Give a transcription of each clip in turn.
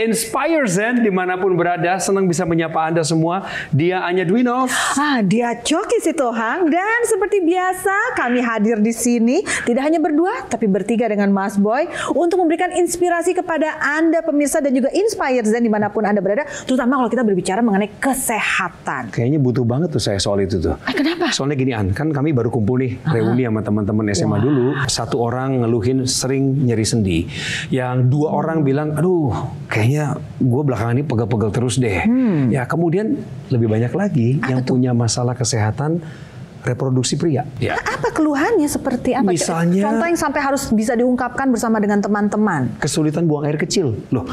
Inspire Zen dimanapun berada, senang bisa menyapa Anda semua. Dia Anya Dwinov. Dia Coki Sitohang, dan seperti biasa kami hadir di sini tidak hanya berdua, tapi bertiga dengan Mas Boy untuk memberikan inspirasi kepada Anda pemirsa dan juga Inspire Zen dimanapun Anda berada, terutama kalau kita berbicara mengenai kesehatan. Kayaknya butuh banget tuh saya soal itu tuh. Kenapa? Soalnya gini An, kan kami baru kumpul nih reuni sama teman-teman SMA dulu. Satu orang ngeluhin sering nyeri sendi. Yang dua orang bilang, aduh kayaknya gue belakangan ini pegel-pegel terus deh. Ya kemudian lebih banyak lagi yang punya masalah kesehatan reproduksi pria. Ya. Apa keluhannya seperti apa? Misalnya, contoh yang sampai harus bisa diungkapkan bersama dengan teman-teman. Kesulitan buang air kecil. Loh,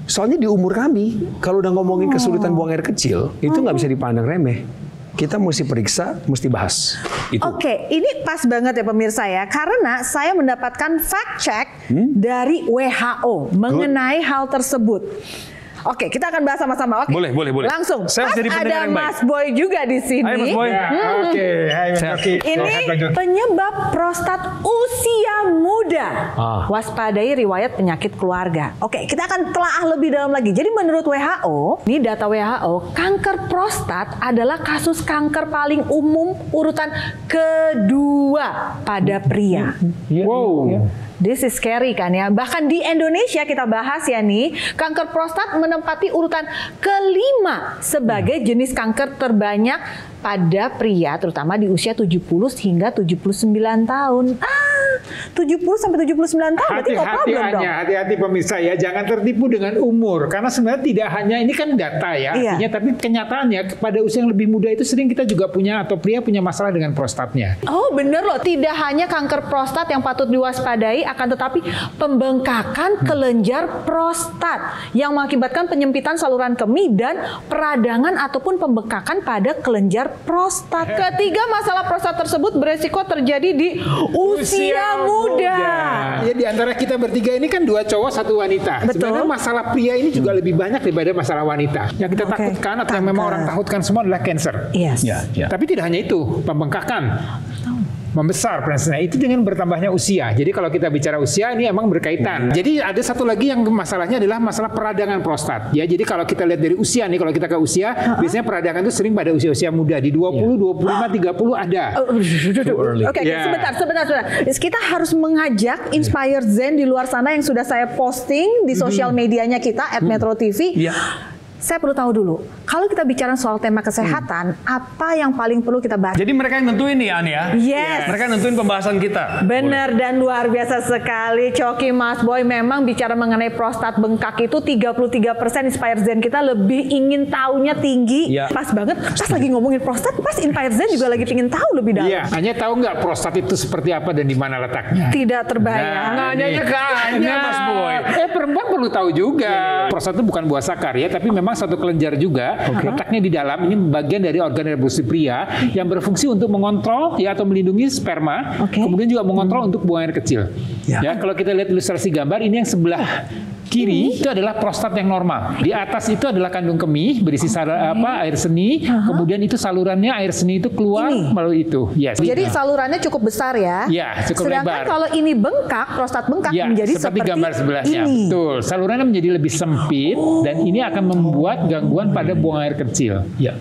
soalnya di umur kami, kalau udah ngomongin kesulitan buang air kecil, itu nggak bisa dipandang remeh. Kita mesti periksa, mesti bahas. Oke, ini pas banget ya pemirsa ya, karena saya mendapatkan fact check dari WHO mengenai hal tersebut. Oke, kita akan bahas sama-sama. Oke. Boleh. Langsung. Saya Pas jadi pendengar ada yang baik. Mas Boy juga di sini. Hai Mas Boy. Oke, hai Mas Coki. Ini penyebab prostat usia muda. Waspadai riwayat penyakit keluarga. Oke, kita akan telaah lebih dalam lagi. Jadi menurut WHO, ini data WHO, kanker prostat adalah kasus kanker paling umum urutan kedua pada pria. Wow. This is scary kan ya. Bahkan di Indonesia kita bahas ya nih, kanker prostat menempati urutan kelima sebagai jenis kanker terbanyak pada pria, terutama di usia 70 hingga 79 tahun. 70 sampai 79 tahun berarti no problem dong. Hati-hati pemirsa ya, jangan tertipu dengan umur. Karena sebenarnya tidak hanya, ini kan data ya, artinya, tapi kenyataannya pada usia yang lebih muda itu sering kita juga punya, atau pria punya masalah dengan prostatnya. Oh bener loh, tidak hanya kanker prostat yang patut diwaspadai, akan tetapi pembengkakan kelenjar prostat yang mengakibatkan penyempitan saluran kemih dan peradangan ataupun pembengkakan pada kelenjar prostat. Ketiga, masalah prostat tersebut beresiko terjadi di usia muda. Ya, di antara kita bertiga ini kan dua cowok satu wanita. Betul. Sebenarnya masalah pria ini juga lebih banyak daripada masalah wanita. Yang kita takutkan atau yang memang orang takutkan semua adalah cancer. Yes. Tapi tidak hanya itu, pembengkakan, membesar prostatnya itu dengan bertambahnya usia. Jadi kalau kita bicara usia ini emang berkaitan. Jadi ada satu lagi yang masalahnya adalah masalah peradangan prostat. Ya, jadi kalau kita lihat dari usia nih, kalau kita ke usia, biasanya peradangan itu sering pada usia-usia muda di 20, 25, 30 ada. Oke, sebentar. Kita harus mengajak Inspire Zen di luar sana yang sudah saya posting di sosial medianya kita @metro.tv. Saya perlu tahu dulu, kalau kita bicara soal tema kesehatan, apa yang paling perlu kita bahas? Jadi mereka yang nentuin nih An ya? Yes. Mereka yang nentuin pembahasan kita. Benar dan luar biasa sekali, Coki, Mas Boy. Memang bicara mengenai prostat bengkak itu 33% Inspire Zen kita lebih ingin tahunya tinggi. Pas banget, pas lagi ngomongin prostat, pas Inspire Zen juga lagi ingin tahu lebih dalam. Iya, hanya tahu nggak prostat itu seperti apa dan di mana letaknya? Tidak terbayang. Nanya ke Anya, Mas Boy. Perempuan perlu tahu juga. Prostat itu bukan buah sakar ya, tapi memang satu kelenjar juga, letaknya di dalam, ini bagian dari organ reproduksi pria yang berfungsi untuk mengontrol ya atau melindungi sperma, kemudian juga mengontrol untuk buang air kecil. Ya, kalau kita lihat ilustrasi gambar ini yang sebelah kiri itu adalah prostat yang normal. Di atas itu adalah kandung kemih berisi air seni. Kemudian itu salurannya air seni itu keluar melalui itu. Jadi salurannya cukup besar ya. Ya, cukup Sedangkan lebar. kalau ini bengkak, prostat bengkak menjadi seperti gambar sebelahnya. ini. Betul. Salurannya menjadi lebih sempit dan ini akan membuat gangguan pada buang air kecil. Ya,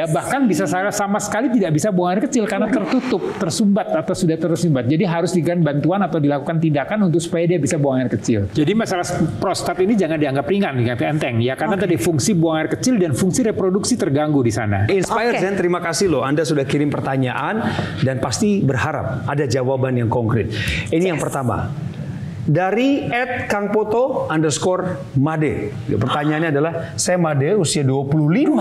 bahkan bisa sama sekali tidak bisa buang air kecil karena tertutup, tersumbat atau sudah tersumbat. Jadi harus diberikan bantuan atau dilakukan tindakan untuk supaya dia bisa buang air kecil. Jadi masalah prostat ini jangan dianggap ringan, dianggap enteng ya, karena tadi fungsi buang air kecil dan fungsi reproduksi terganggu di sana. Inspire Zen, terima kasih loh, Anda sudah kirim pertanyaan dan pasti berharap ada jawaban yang konkret. Ini yang pertama. Dari @kangpoto_made. Pertanyaannya adalah, saya Made usia 25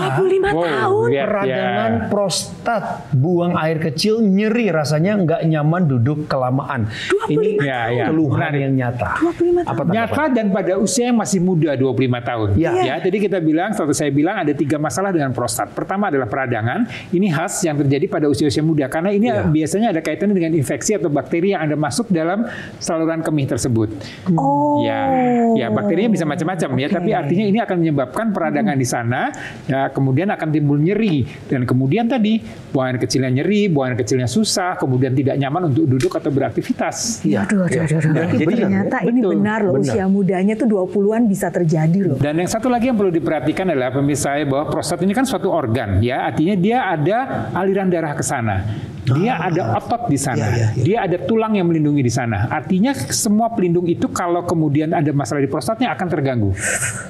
tahun. peradangan prostat, buang air kecil, nyeri, rasanya nggak nyaman duduk kelamaan. Ini keluhan yang nyata. Nyata dan pada usia yang masih muda 25 tahun. Ya, jadi kita bilang, saya bilang ada 3 masalah dengan prostat. Pertama adalah peradangan. Ini khas yang terjadi pada usia-usia muda karena ini biasanya ada kaitannya dengan infeksi atau bakteri yang ada masuk dalam saluran kemih tersebut. tersebut. Ya, bakterinya bisa macam-macam ya, tapi artinya ini akan menyebabkan peradangan di sana, ya, kemudian akan timbul nyeri, dan kemudian tadi buang air kecilnya nyeri, buang air kecilnya susah, kemudian tidak nyaman untuk duduk atau beraktivitas. Aduh. Jadi ternyata ini benar loh, usia mudanya tuh 20-an bisa terjadi loh. Dan yang satu lagi yang perlu diperhatikan adalah pemirsa bahwa prostat ini kan suatu organ, ya, artinya dia ada aliran darah ke sana. Dia ada otot di sana, dia ada tulang yang melindungi di sana. Artinya semua pelindung itu kalau kemudian ada masalah di prostatnya akan terganggu.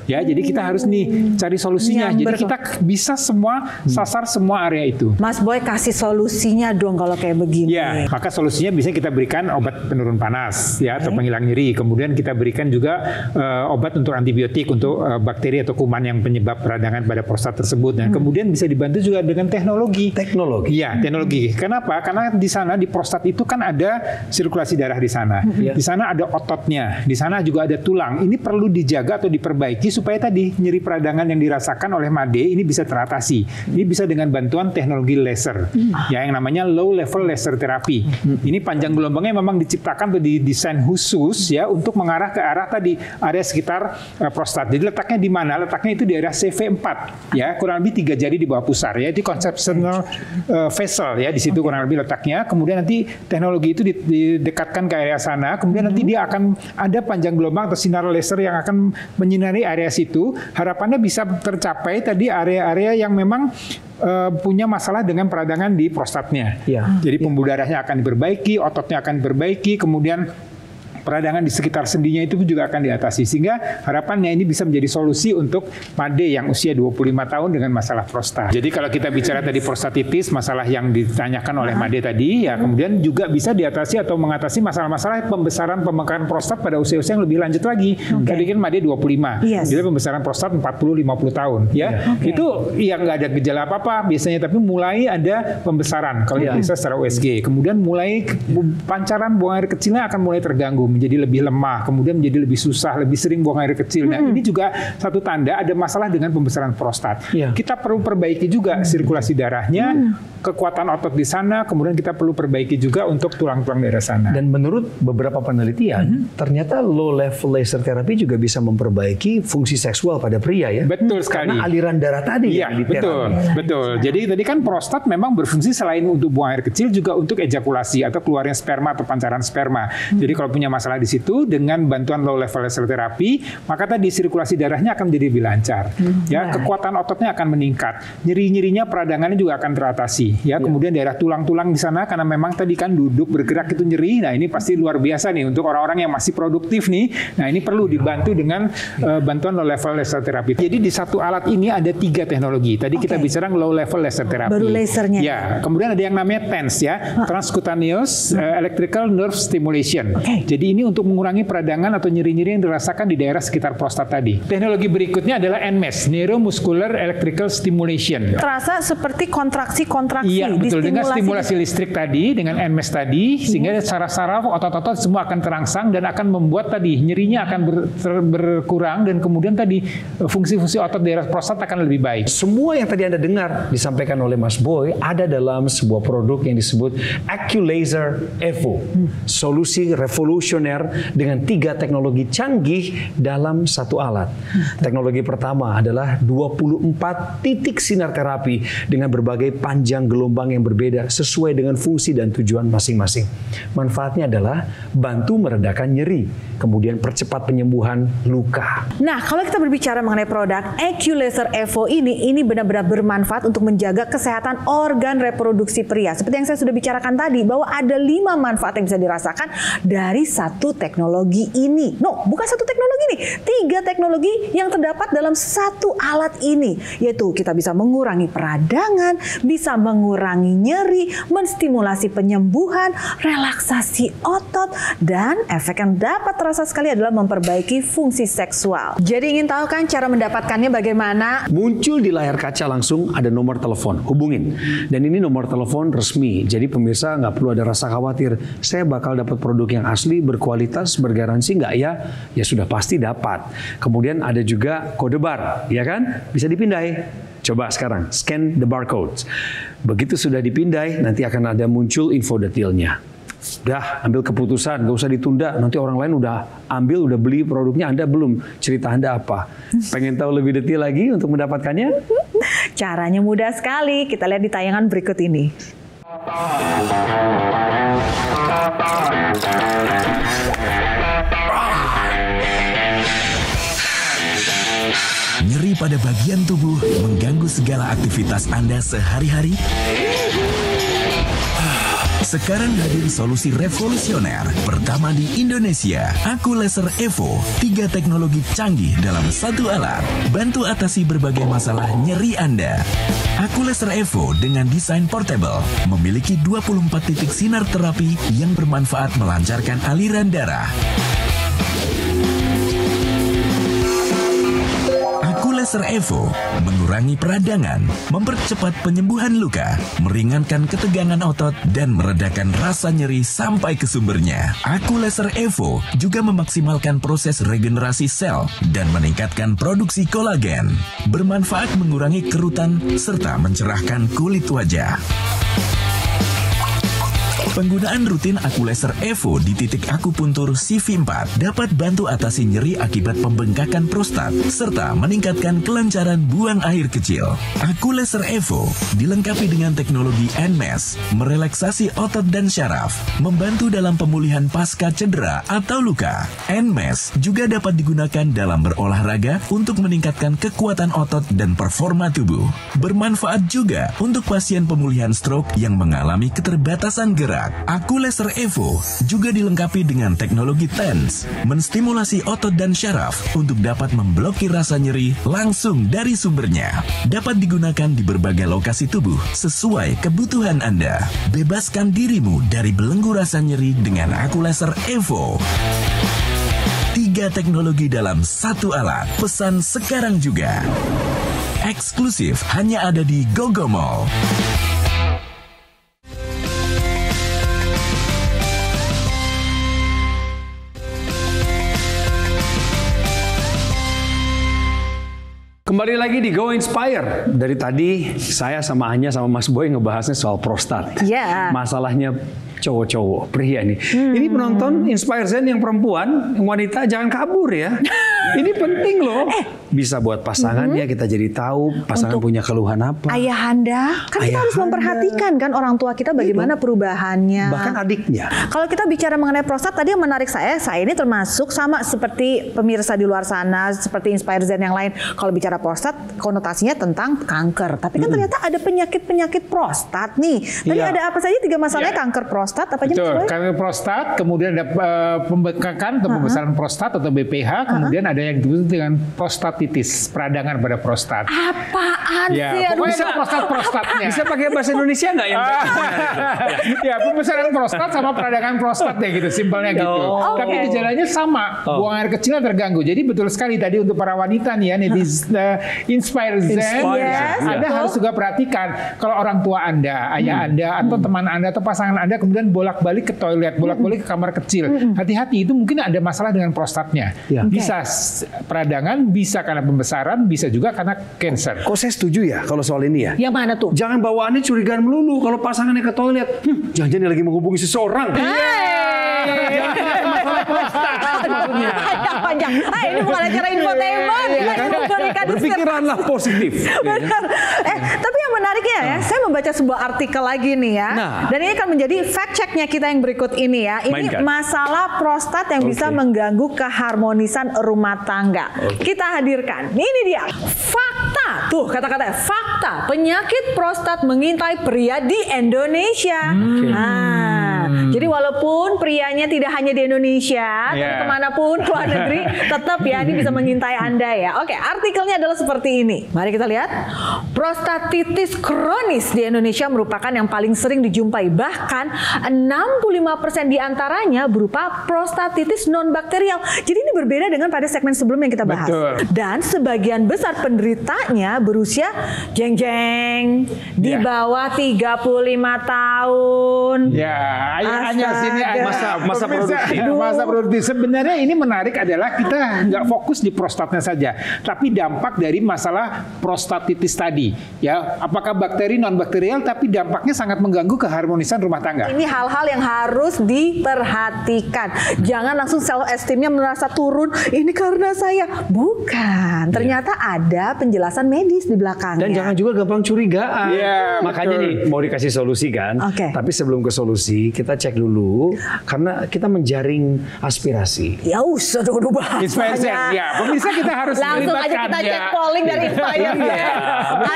Ya, jadi kita harus nih cari solusinya. Jadi kita bisa semua sasar semua area itu. Mas Boy kasih solusinya dong kalau kayak begini. Ya, maka solusinya bisa kita berikan obat penurun panas, ya, atau penghilang nyeri. Kemudian kita berikan juga obat untuk antibiotik untuk bakteri atau kuman yang penyebab peradangan pada prostat tersebut. Dan kemudian bisa dibantu juga dengan teknologi. Iya, teknologi. Kenapa? Karena di sana di prostat itu kan ada sirkulasi darah di sana. Di sana ada ototnya, di sana juga ada tulang. Ini perlu dijaga atau diperbaiki supaya tadi nyeri peradangan yang dirasakan oleh Made ini bisa teratasi. Ini bisa dengan bantuan teknologi laser, ya, yang namanya low level laser therapy. Ini panjang gelombangnya memang diciptakan atau didesain khusus ya untuk mengarah ke arah tadi area sekitar prostat. Jadi letaknya di mana? Letaknya itu di area CV4, ya, kurang lebih 3 jari di bawah pusar, ya, di conceptional vessel, ya, di situ kurang lebih letaknya. Kemudian nanti teknologi itu didekatkan ke area sana. Kemudian nanti dia akan ada panjang gelombang atau sinar laser yang akan menyinari area situ. Harapannya bisa tercapai tadi area-area yang memang punya masalah dengan peradangan di prostatnya. Jadi pembuluh darahnya akan diperbaiki, ototnya akan diperbaiki, kemudian peradangan di sekitar sendinya itu juga akan diatasi. Sehingga harapannya ini bisa menjadi solusi untuk Made yang usia 25 tahun dengan masalah prostat. Jadi kalau kita bicara tadi prostatitis, masalah yang ditanyakan oleh Made tadi, ya, kemudian juga bisa diatasi atau mengatasi masalah-masalah pembesaran pembengkakan prostat pada usia-usia yang lebih lanjut lagi. Tadi kan Made 25. Jadi pembesaran prostat 40-50 tahun. Ya, itu yang nggak ada gejala apa-apa biasanya, tapi mulai ada pembesaran kalau diperiksa secara USG. Kemudian mulai pancaran buang air kecilnya akan mulai terganggu, menjadi lebih lemah, kemudian menjadi lebih susah, lebih sering buang air kecil. Nah, ini juga satu tanda ada masalah dengan pembesaran prostat. Kita perlu perbaiki juga sirkulasi darahnya, kekuatan otot di sana, kemudian kita perlu perbaiki juga untuk tulang-tulang daerah sana. Dan menurut beberapa penelitian, ternyata low level laser therapy juga bisa memperbaiki fungsi seksual pada pria, ya. Betul sekali. Karena aliran darah tadi. Iya, betul. Jadi tadi kan prostat memang berfungsi selain untuk buang air kecil juga untuk ejakulasi atau keluarnya sperma atau pancaran sperma. Jadi kalau punya masalah di situ dengan bantuan low level laser therapy, maka tadi sirkulasi darahnya akan menjadi lebih lancar. Ya, kekuatan ototnya akan meningkat. Nyeri-nyerinya peradangannya juga akan teratasi. Ya, kemudian daerah tulang-tulang di sana karena memang tadi kan duduk bergerak itu nyeri. Nah, ini pasti luar biasa nih untuk orang-orang yang masih produktif nih. Nah, ini perlu dibantu dengan bantuan low level laser therapy. Jadi di satu alat ini ada 3 teknologi. Tadi kita bicara low level laser therapy. Baru lasernya. Ya, kemudian ada yang namanya TENS, ya, transcutaneous electrical nerve stimulation. Jadi ini untuk mengurangi peradangan atau nyeri-nyeri yang dirasakan di daerah sekitar prostat tadi. Teknologi berikutnya adalah NMES, Neuromuscular Electrical Stimulation. Terasa seperti kontraksi-kontraksi. Iya, betul. Dengan stimulasi listrik tadi, dengan NMES tadi, sehingga saraf-saraf, otot-otot semua akan terangsang dan akan membuat tadi nyerinya akan berkurang, dan kemudian tadi fungsi-fungsi otot daerah prostat akan lebih baik. Semua yang tadi Anda dengar disampaikan oleh Mas Boy ada dalam sebuah produk yang disebut AccuLaser Evo. Solusi revolusioner dengan 3 teknologi canggih dalam satu alat. Teknologi pertama adalah 24 titik sinar terapi dengan berbagai panjang gelombang yang berbeda sesuai dengan fungsi dan tujuan masing-masing. Manfaatnya adalah bantu meredakan nyeri, kemudian percepat penyembuhan luka. Nah, kalau kita berbicara mengenai produk AccuLaser Evo ini benar-benar bermanfaat untuk menjaga kesehatan organ reproduksi pria. Seperti yang saya sudah bicarakan tadi, bahwa ada 5 manfaat yang bisa dirasakan dari satu teknologi ini. No, bukan satu teknologi ini, 3 teknologi yang terdapat dalam satu alat ini. Yaitu kita bisa mengurangi peradangan, bisa mengurangi nyeri, menstimulasi penyembuhan, relaksasi otot, dan efek yang dapat terasa sekali adalah memperbaiki fungsi seksual. Jadi ingin tahu kan cara mendapatkannya bagaimana? Muncul di layar kaca langsung ada nomor telepon, hubungin. Dan ini nomor telepon resmi, jadi pemirsa nggak perlu ada rasa khawatir, saya bakal dapat produk yang asli, berkualitas, bergaransi nggak ya? Ya sudah pasti dapat. Kemudian ada juga kode bar, ya kan? Bisa dipindai. Coba sekarang, scan the barcode. Begitu sudah dipindai, nanti akan ada muncul info detailnya. Udah ambil keputusan, gak usah ditunda. Nanti orang lain udah ambil, udah beli produknya, Anda belum. Cerita Anda apa? Pengen tahu lebih detail lagi untuk mendapatkannya? Caranya mudah sekali. Kita lihat di tayangan berikut ini. Nyeri pada bagian tubuh mengganggu segala aktivitas Anda sehari-hari? Sekarang hadir solusi revolusioner pertama di Indonesia, Aku Laser Evo. 3 teknologi canggih dalam satu alat, bantu atasi berbagai masalah nyeri Anda. Aku Laser Evo dengan desain portable memiliki 24 titik sinar terapi yang bermanfaat melancarkan aliran darah. Laser Evo mengurangi peradangan, mempercepat penyembuhan luka, meringankan ketegangan otot, dan meredakan rasa nyeri sampai ke sumbernya. Aku Laser Evo juga memaksimalkan proses regenerasi sel dan meningkatkan produksi kolagen. Bermanfaat mengurangi kerutan serta mencerahkan kulit wajah. Penggunaan rutin Aku Laser Evo di titik akupuntur CV4 dapat bantu atasi nyeri akibat pembengkakan prostat serta meningkatkan kelancaran buang air kecil. Aku Laser Evo dilengkapi dengan teknologi NMES, merelaksasi otot dan syaraf, membantu dalam pemulihan pasca cedera atau luka. NMES juga dapat digunakan dalam berolahraga untuk meningkatkan kekuatan otot dan performa tubuh. Bermanfaat juga untuk pasien pemulihan stroke yang mengalami keterbatasan gerak. Aku Laser Evo juga dilengkapi dengan teknologi TENS, menstimulasi otot dan syaraf untuk dapat memblokir rasa nyeri langsung dari sumbernya. Dapat digunakan di berbagai lokasi tubuh sesuai kebutuhan Anda. Bebaskan dirimu dari belenggu rasa nyeri dengan Aku Laser Evo. 3 teknologi dalam satu alat. Pesan sekarang juga. Eksklusif hanya ada di GoGo Mall. Kembali lagi di Go Inspire. Dari tadi saya sama Anya sama Mas Boy ngebahasnya soal prostat. Iya. Masalahnya cowok-cowok, pria nih. Ini penonton Inspire Zen yang perempuan, yang wanita jangan kabur ya. Ini penting loh. Bisa buat pasangan ya, kita jadi tahu pasangan punya keluhan apa. Ayahanda, kan kita harus memperhatikan kan orang tua kita bagaimana perubahannya. Bahkan adiknya. Kalau kita bicara mengenai prostat, tadi yang menarik saya ini termasuk sama seperti pemirsa di luar sana, seperti Inspire Zen yang lain. Kalau bicara prostat, konotasinya tentang kanker. Tapi kan ternyata ada penyakit-penyakit prostat nih. Tadi ada apa saja 3 masalahnya kanker prostat, apa aja? Betul, kanker prostat, kemudian ada pembengkakan atau pembesaran prostat atau BPH, kemudian ada yang disebut dengan prostatitis, peradangan pada prostat. Apaan sih? Pokoknya prostatnya. Bisa pakai bahasa Indonesia nggak yang Ya, pembesaran prostat sama peradangan prostat ya gitu, simpelnya gitu. Tapi gejalanya sama, buang air kecilnya terganggu. Jadi betul sekali tadi untuk para wanita nih ya, Inspire Zen, Anda harus juga perhatikan kalau orang tua Anda, ayah Anda, atau teman Anda, atau pasangan Anda kemudian bolak-balik ke toilet, bolak-balik ke kamar kecil. Hati-hati, itu mungkin ada masalah dengan prostatnya. Bisa peradangan, bisa karena pembesaran, bisa juga karena cancer. Kok saya setuju ya kalau soal ini ya? Yang mana tuh? Jangan bawaannya curigaan melulu kalau pasangannya ke toilet. Jangan-jangan dia lagi menghubungi seseorang. Masalah prostat maksudnya. Panjang. Ini bukan acara infotainment. Berpikiranlah positif. Benar. Tapi yang menariknya ya, saya membaca sebuah artikel lagi nih ya. Dan ini akan menjadi fact checknya kita yang berikut ini ya. Ini masalah prostat yang bisa mengganggu keharmonisan rumah tangga. Kita hadirkan. Ini dia. Fakta. Tuh kata-kata fakta. Penyakit prostat mengintai pria di Indonesia. Jadi walaupun prianya tidak hanya di Indonesia, tapi kemanapun keluar negeri, tetap ya ini bisa mengintai Anda ya. Oke, artikelnya adalah seperti ini. Mari kita lihat. Prostatitis kronis di Indonesia merupakan yang paling sering dijumpai. Bahkan 65% diantaranya berupa prostatitis non-bakterial. Jadi ini berbeda dengan pada segmen sebelumnya yang kita bahas. Dan sebagian besar penderitanya berusia jeng-jeng di bawah 35 tahun. Ya, hanya sini masa produktif. Masa produktif. Sebenarnya ini menarik adalah kita nggak fokus di prostatnya saja, tapi dampak dari masalah prostatitis tadi. Ya, apakah bakteri non bakterial, tapi dampaknya sangat mengganggu keharmonisan rumah tangga. Ini hal-hal yang harus diperhatikan. Jangan langsung self esteemnya merasa turun. Ini karena saya. Bukan. Ternyata ada penjelasan medis di belakangnya. Dan jangan juga gampang curigaan. Makanya betul. nih mau dikasih solusi kan. Oke. Tapi sebelum ke solusi kita cek dulu karena kita menjaring aspirasi. Ya usah dulu bahasanya. Ya, pemirsa kita harus langsung aja kita cek polling dari Inspire.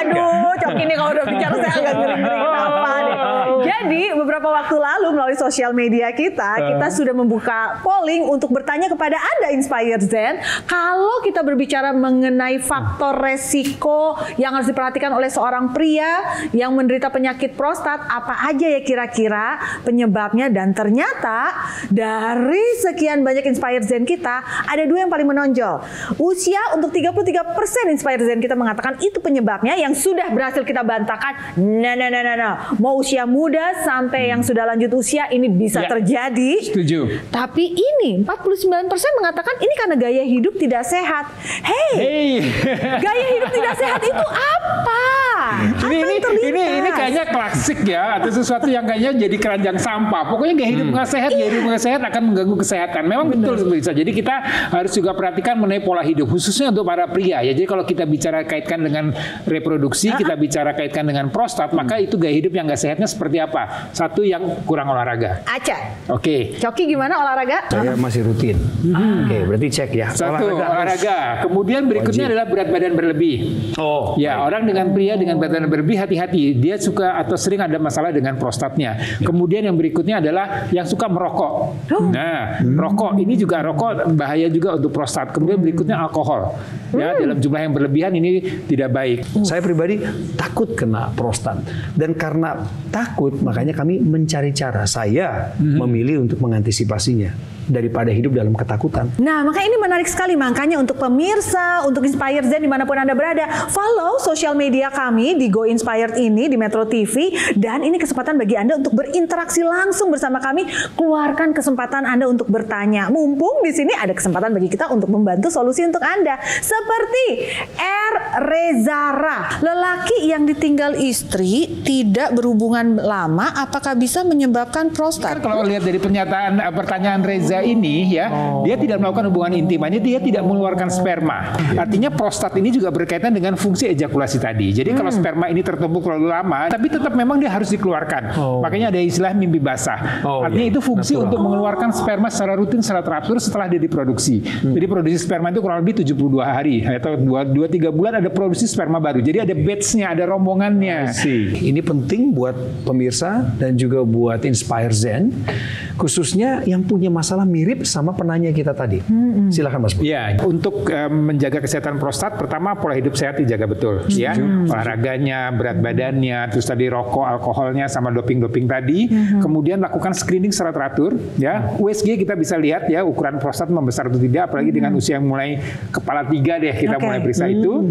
Aduh, Cok ini kalau udah bicara saya agak ngeri-ngeri kenapa nih. Jadi beberapa waktu lalu melalui sosial media kita sudah membuka polling untuk bertanya kepada Anda Inspire Zen, kalau kita berbicara mengenai faktor resiko yang harus diperhatikan oleh seorang pria yang menderita penyakit prostat, apa aja ya kira-kira penyebabnya? Dan ternyata dari sekian banyak Inspire Zen kita, ada 2 yang paling menonjol. Usia untuk 33% Inspire Zen kita mengatakan itu penyebabnya, yang sudah berhasil kita bantahkan. Nah. Mau usia muda sampai yang sudah lanjut usia ini bisa terjadi. Setuju. Tapi ini 49% mengatakan ini karena gaya hidup tidak sehat. Hey. Gaya hidup tidak sehat itu apa? Ini kayaknya klasik ya, atau sesuatu yang kayaknya jadi keranjang sampah. Pokoknya gaya hidup nggak sehat, gaya hidup nggak sehat akan mengganggu kesehatan. Memang betul bisa. Jadi kita harus juga perhatikan mengenai pola hidup, khususnya untuk para pria ya. Jadi kalau kita bicara kaitkan dengan reproduksi, kita bicara kaitkan dengan prostat, maka itu gaya hidup yang nggak sehatnya seperti apa? Satu, yang kurang olahraga. Acak. Oke. Coki gimana olahraga? Saya masih rutin. Oke, berarti cek ya. Satu, olahraga. Kemudian berikutnya adalah berat badan berlebih. Ya, orang dengan pria dengan berat badan berlebih hati-hati. Dia suka atau sering ada masalah dengan prostatnya. Kemudian yang berikutnya adalah yang suka merokok. Nah, rokok ini juga rokok bahaya juga untuk prostat. Kemudian berikutnya alkohol. Ya, dalam jumlah yang berlebihan ini tidak baik. Saya pribadi takut kena prostat. Dan karena takut, makanya kami mencari cara. Saya memilih untuk mengantisipasinya daripada hidup dalam ketakutan. Nah, maka ini menarik sekali. Makanya untuk pemirsa, untuk Inspire Zen dimanapun Anda berada, follow sosial media kami di Go Inspired ini di Metro TV. Dan ini kesempatan bagi Anda untuk berinteraksi langsung bersama kami. Keluarkan kesempatan Anda untuk bertanya. Mumpung di sini ada kesempatan bagi kita untuk membantu solusi untuk Anda. Seperti R. Rezara, lelaki yang ditinggal istri tidak berhubungan lama, apakah bisa menyebabkan prostat? Kalau lihat dari pertanyaan Reza ini ya, dia tidak melakukan hubungan intim, dia tidak mengeluarkan sperma. Artinya prostat ini juga berkaitan dengan fungsi ejakulasi tadi. Jadi kalau sperma ini tertumpuk terlalu lama, tapi tetap memang dia harus dikeluarkan. Makanya ada istilah mimpi basah. Artinya itu fungsi untuk mengeluarkan sperma secara rutin, secara teratur setelah dia diproduksi. Jadi produksi sperma itu kurang lebih 72 hari atau 2-3 bulan ada produksi sperma baru. Jadi ada batch-nya, ada rombongannya. Ini penting buat pemirsa dan juga buat Inspire Zen, khususnya yang punya masalah mirip sama penanya kita tadi. Silakan Mas. Ya, untuk menjaga kesehatan prostat, pertama pola hidup sehat dijaga betul, ya. Olahraganya, berat badannya, terus tadi rokok, alkoholnya, sama doping-doping tadi. Kemudian lakukan screening secara teratur, ya. USG kita bisa lihat ya ukuran prostat membesar atau tidak, apalagi dengan usia yang mulai kepala 3 deh kita mulai periksa itu.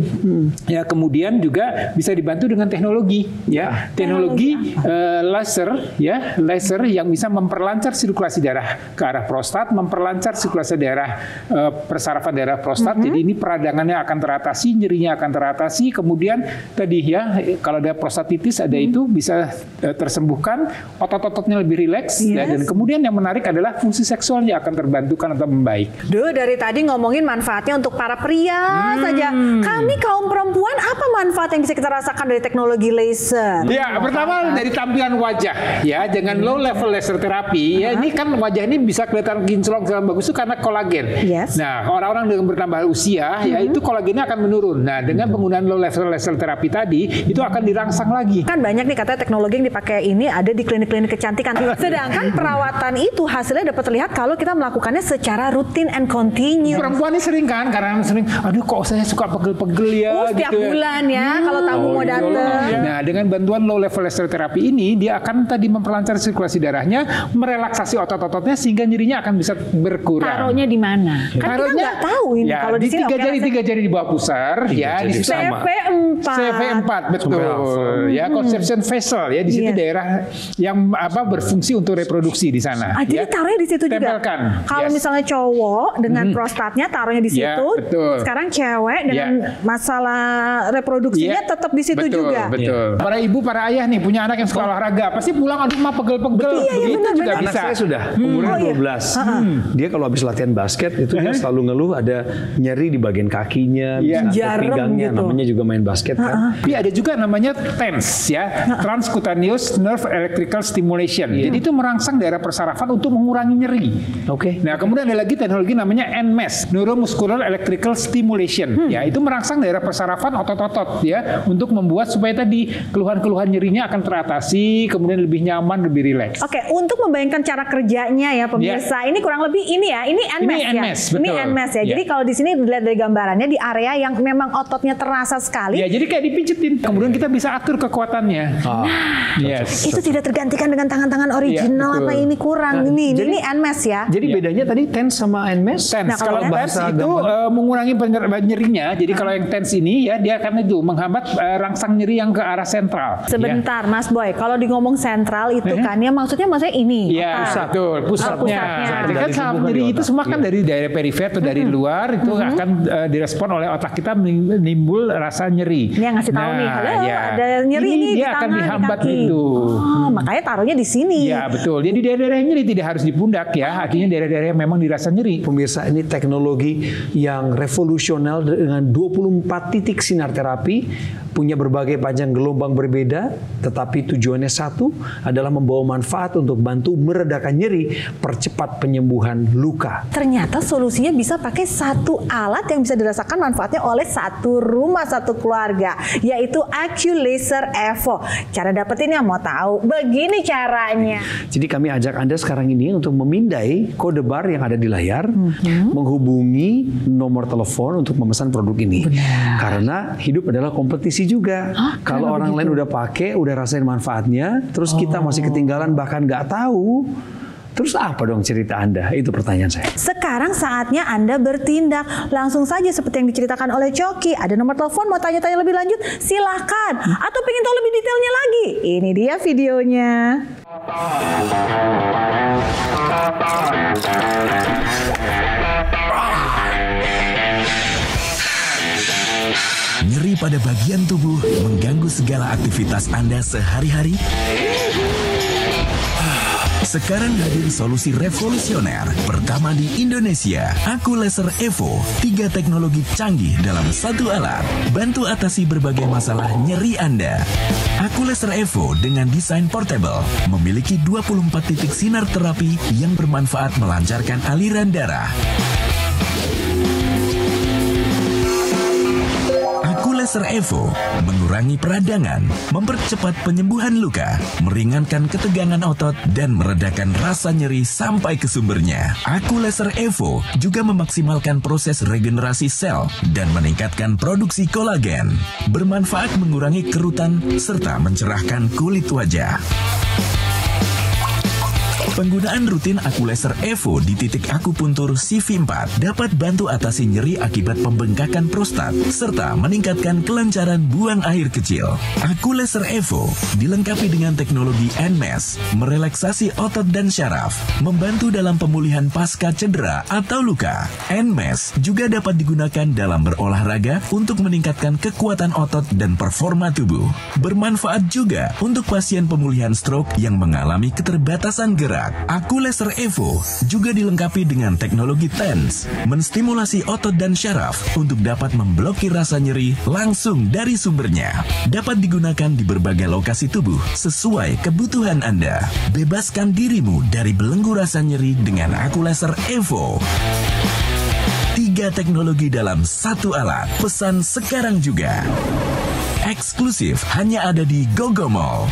Ya, kemudian juga bisa dibantu dengan teknologi, ya. Teknologi laser, ya, laser yang bisa memperlancar sirkulasi darah ke arah prostat, memperlancar sirkulasi darah, persarafan darah prostat. Jadi ini peradangannya akan teratasi, nyerinya akan teratasi. Kemudian tadi ya, kalau ada prostatitis ada itu bisa tersembuhkan, otot-ototnya lebih rileks. Dan kemudian yang menarik adalah fungsi seksualnya akan terbantukan atau membaik. Duh, dari tadi ngomongin manfaatnya untuk para pria saja. Kami kaum perempuan, apa manfaat yang bisa kita rasakan dari teknologi laser? Ya, pertama dari tampilan wajah, ya, dengan low level laser terapi. Ya, ini kan wajah ini bisa kelihatan kinclong dan bagus itu karena kolagen. Nah, orang-orang dengan bertambah usia, ya itu kolagennya akan menurun. Nah, dengan penggunaan low level laser terapi tadi, itu akan dirangsang lagi. Kan banyak nih katanya teknologi yang dipakai ini ada di klinik-klinik kecantikan. Sedangkan perawatan itu hasilnya dapat terlihat kalau kita melakukannya secara rutin and continue. Perempuan ini sering kan, karena sering, aduh kok saya suka pegel-pegel ya. Setiap gitu bulan ya, kalau tamu mau datang. Nah, dengan bantuan low level laser terapi ini, dia akan tadi memperlancar sirkulasi darahnya, merelaksasi merelaksasi otot-ototnya sehingga nyerinya akan bisa berkurang. Taruhnya di mana? Kan kita nggak tahu ini ya, kalau di sini tiga jari di bawah pusar, ya di situ CV4 betul. Ya, conception vessel ya di situ daerah yang berfungsi untuk reproduksi di sana. Jadi taruhnya di situ juga. Kalau misalnya cowok dengan prostatnya taruhnya di situ, sekarang cewek dengan masalah reproduksinya tetap di situ juga. Betul. Para ibu, para ayah nih punya anak yang suka olahraga, pasti pulang aduh mah pegel-pegel. Begitu juga anak bisa. saya sudah umurnya 12. Dia kalau habis latihan basket itu dia selalu ngeluh ada nyeri di bagian kakinya, atau pinggangnya. Gitu. Namanya juga main basket kan. Tapi ada juga namanya TENS ya, Transcutaneous Nerve Electrical Stimulation. Jadi itu merangsang daerah persarafan untuk mengurangi nyeri. Nah, kemudian ada lagi teknologi namanya NMES, Neuromuscular Electrical Stimulation. Ya, itu merangsang daerah persarafan otot-otot ya untuk membuat supaya tadi keluhan-keluhan nyerinya akan teratasi, kemudian lebih nyaman, lebih rileks. Untuk membayangkan cara kerjanya ya pemirsa, ini kurang lebih ini NMES ya. Ini NMES ya. Jadi kalau di sini dilihat dari gambarannya di area yang memang ototnya terasa sekali. Ya, jadi kayak dipijetin. Kemudian kita bisa atur kekuatannya. Itu tidak tergantikan dengan tangan-tangan original apa ini kurang. Ini NMES ya. Jadi bedanya tadi TENS sama NMES. TENS. Kalau TENS itu mengurangi nyerinya. Jadi kalau yang TENS ini ya dia akan itu menghambat rangsang nyeri yang ke arah sentral. Sebentar Mas Boy, kalau di ngomong sentral itu kan ya maksudnya ini. Iya, betul. Pusatnya. Jadi kan saraf nyeri itu semua kan dari daerah perifer atau dari luar itu akan direspon oleh otak kita menimbul rasa nyeri. Ini yang ngasih tahu nih, ada nyeri ini di dia tangan, akan dihambat di kaki. itu. Makanya taruhnya di sini. Ya, betul. Jadi daerah-daerah nyeri tidak harus di pundak ya. Artinya daerah-daerah yang memang dirasa nyeri. Pemirsa, ini teknologi yang revolusional dengan 24 titik sinar terapi, punya berbagai panjang gelombang berbeda, tetapi tujuannya satu adalah membawa manfaat untuk bantu meredakan nyeri, percepat penyembuhan luka. Ternyata solusinya bisa pakai satu alat yang bisa dirasakan manfaatnya oleh satu rumah, satu keluarga, yaitu AccuLaser Evo. Cara dapetinnya mau tahu? Begini caranya. Jadi kami ajak Anda sekarang ini untuk memindai kode bar yang ada di layar, menghubungi nomor telepon untuk memesan produk ini. Karena hidup adalah kompetisi juga. Kalau orang lain udah pakai, udah rasain manfaatnya, terus kita masih ketinggalan bahkan nggak tahu. Terus apa dong cerita Anda? Itu pertanyaan saya. Sekarang saatnya Anda bertindak. Langsung saja seperti yang diceritakan oleh Coki. Ada nomor telepon, mau tanya-tanya lebih lanjut? Silahkan. Atau pengen tahu lebih detailnya lagi? Ini dia videonya. Nyeri pada bagian tubuh mengganggu segala aktivitas Anda sehari-hari? Sekarang hadir solusi revolusioner pertama di Indonesia, AccuLaser Evo. 3 teknologi canggih dalam satu alat, bantu atasi berbagai masalah nyeri Anda. AccuLaser Evo dengan desain portable memiliki 24 titik sinar terapi yang bermanfaat melancarkan aliran darah. AccuLaser Evo mengurangi peradangan, mempercepat penyembuhan luka, meringankan ketegangan otot, dan meredakan rasa nyeri sampai ke sumbernya. AccuLaser Evo juga memaksimalkan proses regenerasi sel dan meningkatkan produksi kolagen. Bermanfaat mengurangi kerutan serta mencerahkan kulit wajah. Penggunaan rutin AccuLaser Evo di titik akupuntur CV4 dapat bantu atasi nyeri akibat pembengkakan prostat serta meningkatkan kelancaran buang air kecil. AccuLaser Evo dilengkapi dengan teknologi NMES, merelaksasi otot dan syaraf, membantu dalam pemulihan pasca cedera atau luka. NMES juga dapat digunakan dalam berolahraga untuk meningkatkan kekuatan otot dan performa tubuh. Bermanfaat juga untuk pasien pemulihan stroke yang mengalami keterbatasan gerak. AccuLaser Evo juga dilengkapi dengan teknologi TENS, menstimulasi otot dan syaraf untuk dapat memblokir rasa nyeri langsung dari sumbernya. Dapat digunakan di berbagai lokasi tubuh sesuai kebutuhan Anda. Bebaskan dirimu dari belenggu rasa nyeri dengan AccuLaser Evo. 3 teknologi dalam satu alat. Pesan sekarang juga. Eksklusif hanya ada di GoGo Mall.